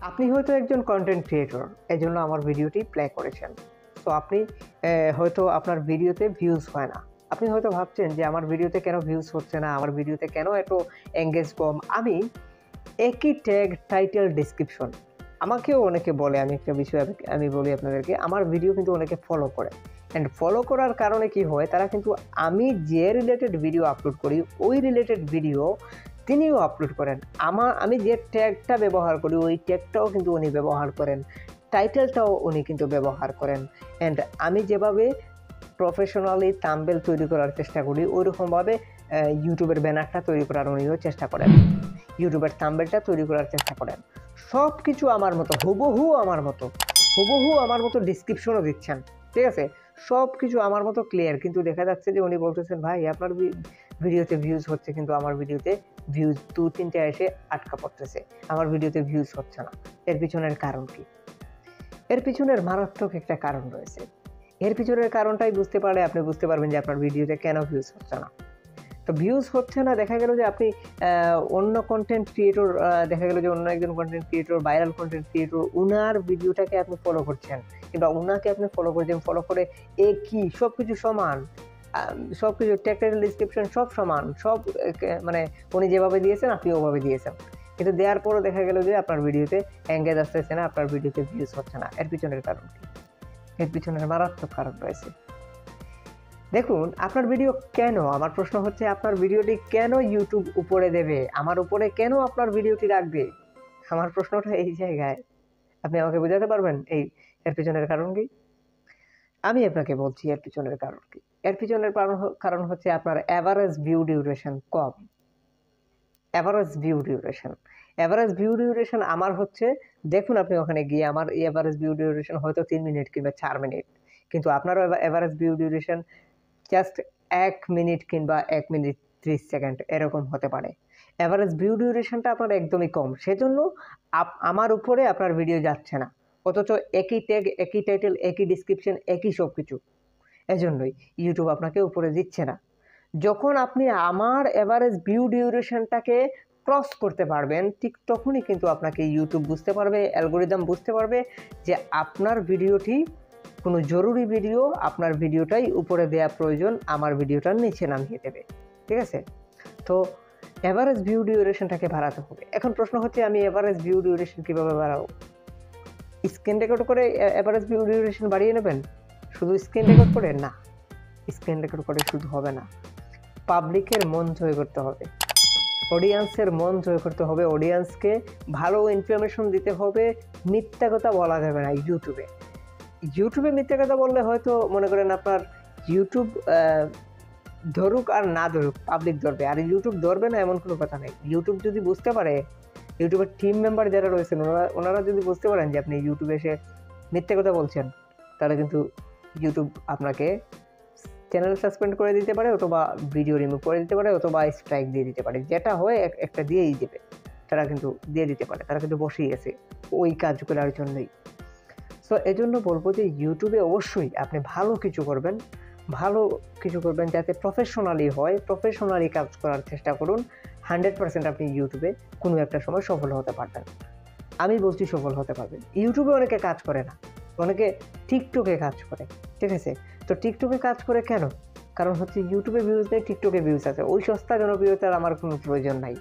আপনি হয়তো একজন কন্টেন্ট ক্রিয়েটর, এজন্য আমার ভিডিওটি প্লে করেছেন। তো আপনি হয়তো আপনার ভিডিওতে ভিউজ হয় না। আপনি হয়তো ভাবছেন যে আমার ভিডিওতে কেন ভিউজ হচ্ছে না, আমার ভিডিওতে কেন এত এঙ্গেজ কম। আমি একই ট্যাগ, টাইটেল, ডেসক্রিপশন আমাকেও অনেকে বলে, আমি একটা বিষয় আমি বলি আপনাদেরকে, আমার ভিডিও কিন্তু অনেকে ফলো করে। অ্যান্ড ফলো করার কারণে কি হয়, তারা কিন্তু আমি যে রিলেটেড ভিডিও আপলোড করি ওই রিলেটেড ভিডিও তিনিও আপলোড করেন। আমি যে ট্যাগটা ব্যবহার করি ওই ট্যাগটাও কিন্তু উনি ব্যবহার করেন, টাইটেলটাও উনি কিন্তু ব্যবহার করেন। অ্যান্ড আমি যেভাবে প্রফেশনালি থাম্বনেল তৈরি করার চেষ্টা করি ওইরকমভাবে ইউটিউবের ব্যানারটা তৈরি করার উনিও চেষ্টা করেন, ইউটিউবের থাম্বনেলটা তৈরি করার চেষ্টা করেন। সব কিছু আমার মতো, হুবহু আমার মতো ডিসক্রিপশনও দিচ্ছেন, ঠিক আছে, সব কিছু আমার মতো ক্লিয়ার। কিন্তু দেখা যাচ্ছে যে উনি বলতেছেন ভাই আপনার ভিডিওতে ভিউজ হচ্ছে, কিন্তু আমার ভিডিওতে ভিউজ 2-3টা এসে আটকা পড়তেছে, আমার ভিডিওতে ভিউজ হচ্ছে না। এর পিছনের কারণ কি? এর পিছনের মারাত্মক একটা কারণ রয়েছে। এর পিছনের কারণটাই বুঝতে পারলে আপনি বুঝতে পারবেন যে আপনার ভিডিওতে কেন ভিউজ হচ্ছে না। তো ভিউজ হচ্ছে না, দেখা গেল যে আপনি অন্য কন্টেন্ট ক্রিয়েটর, দেখা গেল যে অন্য একজন content creator, viral content creator, উনার ভিডিওটাকে আপনি ফলো করছেন কিংবা উনাকে আপনি ফলো করছেন, ফলো করে একই সব কিছু সমান, সব কিছু টেক্সটাইল ডিসক্রিপশন সব সমান, সব মানে উনি যেভাবে দিয়েছেন আপনি ওভাবে দিয়েছেন, কিন্তু দেওয়ার পরও দেখা গেল যে আপনার ভিডিওতে এঙ্গেজ আসতেছে না, আপনার ভিডিওতে ভিউজ হচ্ছে না। এর পিছনের কারণ কি? এর পিছনের মারাত্মক কারণ রয়েছে। দেখুন, আপনার ভিডিও কেন, আমার প্রশ্ন হচ্ছে আপনার ভিডিওটি কেন ইউটিউব উপরে দেবে, আমার উপরে কেন আপনার ভিডিওটি রাখবে? আমার প্রশ্নটা এই জায়গায়। আপনি আমাকে বোঝাতে পারবেন এর পিছনের কারণ কি? আমি আপনাকে বলছি এর পিছনের কারণ কি। এর পিছনের কারণ হচ্ছে আপনার অ্যাভারেজ ভিউ ডিউরেশন কম। অ্যাভারেজ ভিউ ডিউরেশন আমার হচ্ছে, দেখুন আপনি ওখানে গিয়ে আমার অ্যাভারেজ ভিউ ডিউরেশন হয়তো 3 মিনিট কিংবা 4 মিনিট, কিন্তু আপনারও average view duration just 1 minute কিংবা 1 মিনিট 30 সেকেন্ড এরকম হতে পারে। অ্যাভারেজ ভিউ ডিউরেশনটা আপনার একদমই কম, সেজন্য আমার উপরে আপনার ভিডিও যাচ্ছে না, অথচ একই ট্যাগ, একই টাইটেল, একই ডিসক্রিপশন, একই সব কিছু, এজন্যই ইউটিউব আপনাকে উপরে দিচ্ছে না। যখন আপনি আমার অ্যাভারেজ ভিউ ডিউরেশনটাকে ক্রস করতে পারবেন, ঠিক তখনই কিন্তু আপনাকে ইউটিউব বুঝতে পারবে, অ্যালগোরিদম বুঝতে পারবে যে আপনার ভিডিওটি কোনো জরুরি ভিডিও, আপনার ভিডিওটাই উপরে দেওয়া প্রয়োজন, আমার ভিডিওটার নিচে নামিয়ে দেবে, ঠিক আছে? তো অ্যাভারেজ ভিউ ডিউরেশনটাকে বাড়াতে হবে। এখন প্রশ্ন হচ্ছে আমি অ্যাভারেজ ভিউ ডিউরেশন কীভাবে বাড়াবো? স্ক্রিন রেকর্ড করে অ্যাভারেজ ভিউ ডিউরেশন বাড়িয়ে নেবেন? শুধু স্ক্রিন রেকর্ড করে না, স্ক্রিন রেকর্ড করে শুধু হবে না, পাবলিকের মন জয় করতে হবে, অডিয়েন্সের মন জয় করতে হবে, অডিয়েন্সকে ভালো ইনফরমেশন দিতে হবে। মিথ্যা কথা বলা যাবে না ইউটিউবে মিথ্যা কথা বললে হয়তো মনে করেন আপনার ইউটিউব ধরুক আর না ধরুক, পাবলিক ধরবে, আর ইউটিউব ধরবে না এমন কোনো কথা নেই। ইউটিউব যদি বুঝতে পারে, ইউটিউবের টিম মেম্বার যারা রয়েছেন ওনারা যদি বুঝতে পারেন যে আপনি ইউটিউবে এসে মিথ্যা কথা বলছেন, তাহলে কিন্তু ইউটিউব আপনাকে চ্যানেল সাসপেন্ড করে দিতে পারে, অথবা ভিডিও রিমুভ করে দিতে পারে, অথবা স্ট্রাইক দিয়ে দিতে পারে। যেটা হয় একটা দিয়েই দেবে, তারা কিন্তু দিয়ে দিতে পারে, তারা কিন্তু বসেই আছে ওই কাজ করার জন্যই। সো এজন্য বলবো যে ইউটিউবে অবশ্যই আপনি ভালো কিছু করবেন যাতে প্রফেশনালি হয়, প্রফেশনালি কাজ করার চেষ্টা করুন। 100% আপনি ইউটিউবে কোনো একটা সময় সফল হতে পারবেন। আমি বলছি সফল হতে পারবেন। ইউটিউবে অনেকে কাজ করে না, অনেকে টিকটকে কাজ করে, ঠিক আছে? তো টিকটকে কাজ করে কেন? কারণ হচ্ছে ইউটিউবে ভিউজ নেই, টিকটকে ভিউজ আছে। ওই সস্তা জনপ্রিয়তার আমার কোনো প্রয়োজন নাই।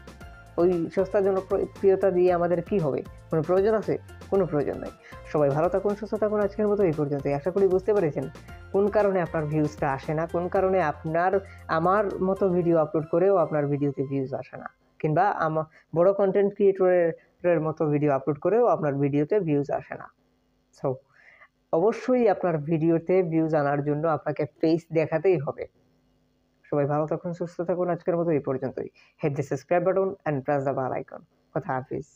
ওই সস্তা জনপ্রিয়তা দিয়ে আমাদের কি হবে? কোনো প্রয়োজন আছে? কোনো প্রয়োজন নাই। সবাই ভালো থাকুন, সুস্থ থাকুন। আজকের মতো এই পর্যন্তই। আশা করি বুঝতে পেরেছেন কোন কারণে আপনার ভিউজটা আসে না, কোন কারণে আমার মতো ভিডিও আপলোড করেও আপনার ভিডিওতে ভিউজ আসে না, কিংবা বড় কন্টেন্ট ক্রিয়েটরের মতো ভিডিও আপলোড করেও আপনার ভিডিওতে ভিউজ আসে না। সো অবশ্যই আপনার ভিডিওতে ভিউজ আনার জন্য আপনাকে ফেস দেখাতেই হবে। সবাই ভালো থাকুন, সুস্থ থাকুন। আজকের মতো এই পর্যন্তই। Hit the subscribe button and press the bell icon. কথা হাফিজ।